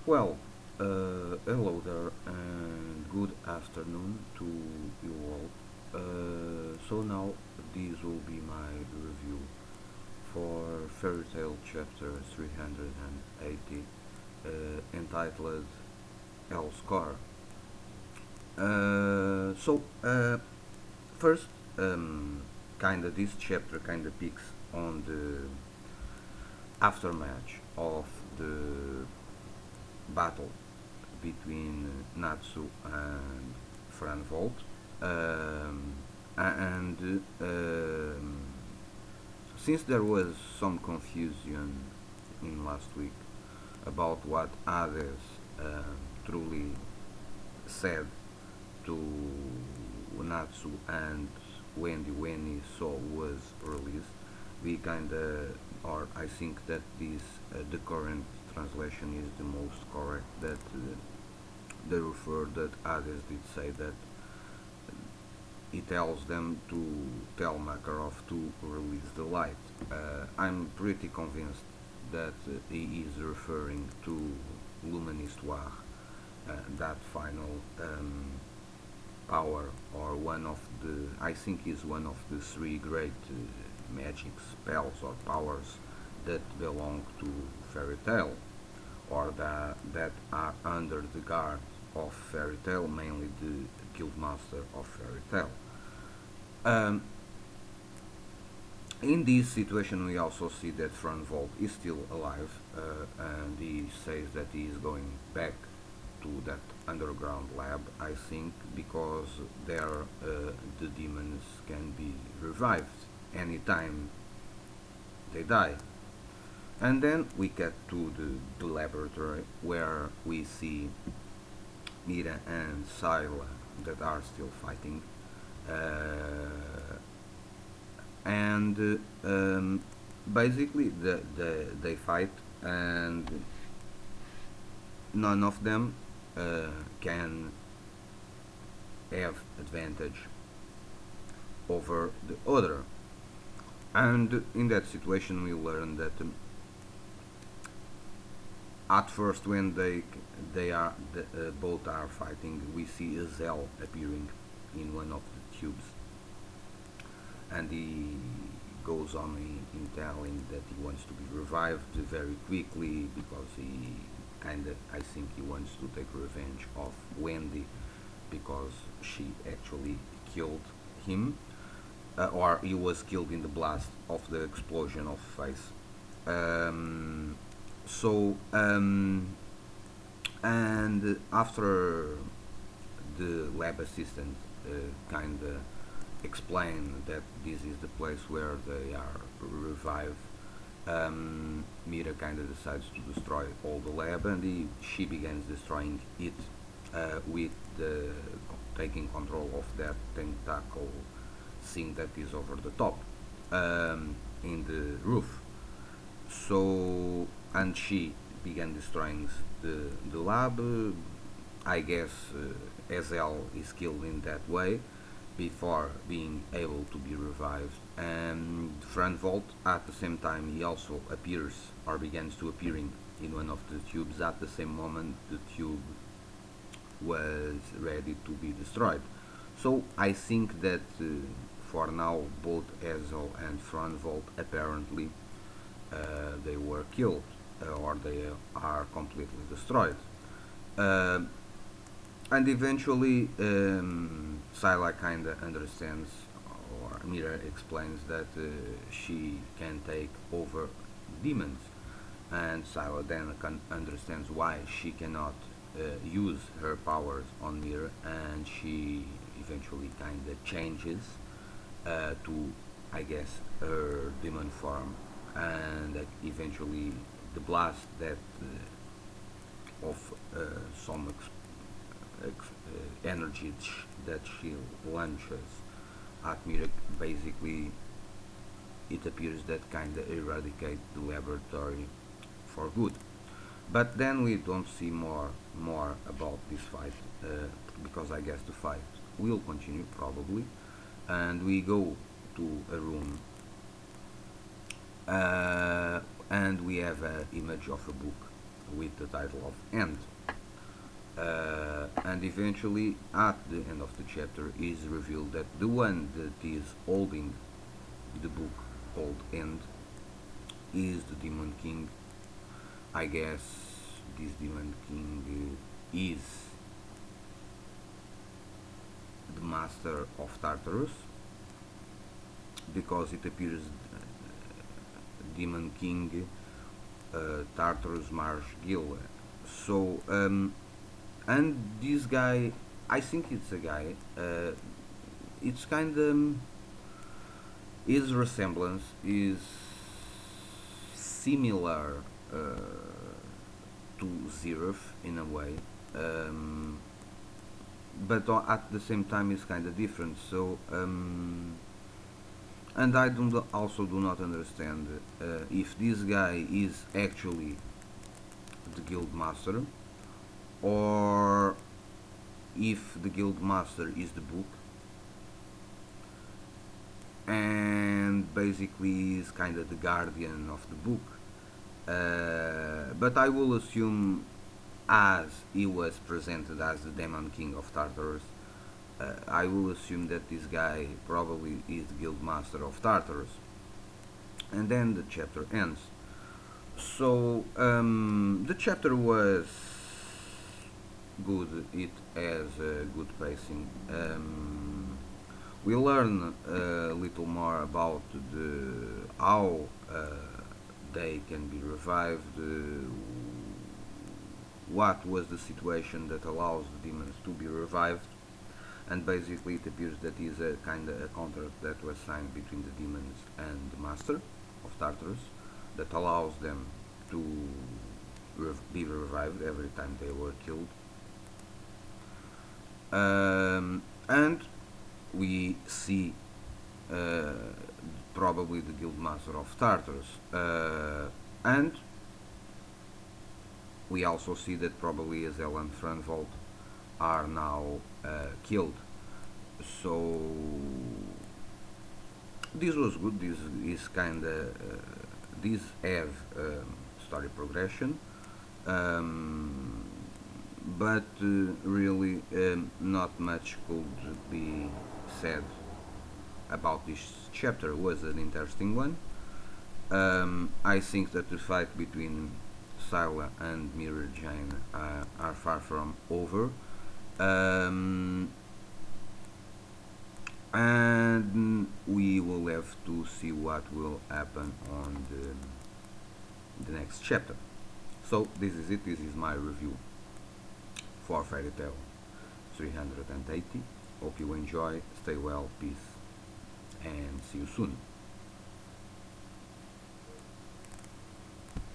Well, hello there and good afternoon to you all. So now this will be my review for Fairy Tale Chapter 380, entitled El Scar. First, kinda this chapter kinda picks on the aftermath of the battle between Natsu and Franvolt. Um, and Since there was some confusion in last week about what Hades truly said to Natsu and when he saw was released, we kinda, or I think that this the current translation is the most correct. That they refer that Hades did say that he tells them to tell Makarov to release the light. I'm pretty convinced that he is referring to Luministoir, that final power, or one of the, I think is one of the three great magic spells or powers that belong to Fairy Tale, or that are under the guard of Fairy Tale, mainly the Guildmaster of Fairy Tale. Um, in this situation, we also see that Franvolt is still alive, and he says that he is going back to that underground lab, I think, because there the demons can be revived anytime they die. And then we get to the laboratory where we see Mira and Sila that are still fighting. Uh, and Basically they fight, and none of them can have advantage over the other. And in that situation, we learn that at first, when both are fighting, we see a Zell appearing in one of the tubes, and he goes on in telling that he wants to be revived very quickly because he kind of, I think he wants to take revenge of Wendy because she actually killed him, or he was killed in the blast of the explosion of Face. Um, so and After the lab assistant kind of explain that this is the place where they are revived, Mira kind of decides to destroy all the lab, and she begins destroying it with the taking control of that tentacle thing that is over the top, in the roof. So, and she began destroying the lab. I guess Ezel is killed in that way before being able to be revived. And Franvolt, at the same time, he also appears or begins to appearing in one of the tubes. At the same moment, the tube was ready to be destroyed. So I think that for now, both Ezel and Franvolt apparently they were killed, or they are completely destroyed. Uh, and eventually, Sila kind of understands, or Mira explains that she can take over demons, and Sila then understands why she cannot use her powers on Mira, and she eventually kind of changes to, I guess, her demon form, and eventually the blast that of some energy that she launches at Mirak, basically it appears that kind of eradicate the laboratory for good. But then we don't see more about this fight, because I guess the fight will continue probably, and we go to a room, and we have an image of a book, with the title of End. And eventually, at the end of the chapter, is revealed that the one that is holding the book called End is the Demon King. I guess this Demon King is the master of Tartarus, because it appears Demon King Tartarus Marsh Gill. So, and this guy, I think it's a guy, it's kind of, his resemblance is similar to Zeref in a way, but at the same time is kind of different. So, and I also do not understand if this guy is actually the guild master, or if the guild master is the book and basically is kind of the guardian of the book. But I will assume, as he was presented as the Demon King of Tartarus, I will assume that this guy probably is the guild master of Tartarus. And then the chapter ends. So the chapter was good. It has a good pacing. We learn a little more about how they can be revived, what was the situation that allows the demons to be revived, and basically it appears that is a kind of a contract that was signed between the demons and the master of Tartarus that allows them to be revived every time they were killed. And we see probably the guild master of Tartarus, and we also see that probably Azel and Franvold are now killed. So this was good. This is kind of these have story progression, but really not much could be said about this chapter. It was an interesting one. I think that the fight between Scylla and Mirror Jane are far from over, and we will have to see what will happen on the next chapter. So this is it. This is my review for Fairy Tail 380. Hope you enjoy. Stay well, peace, and see you soon.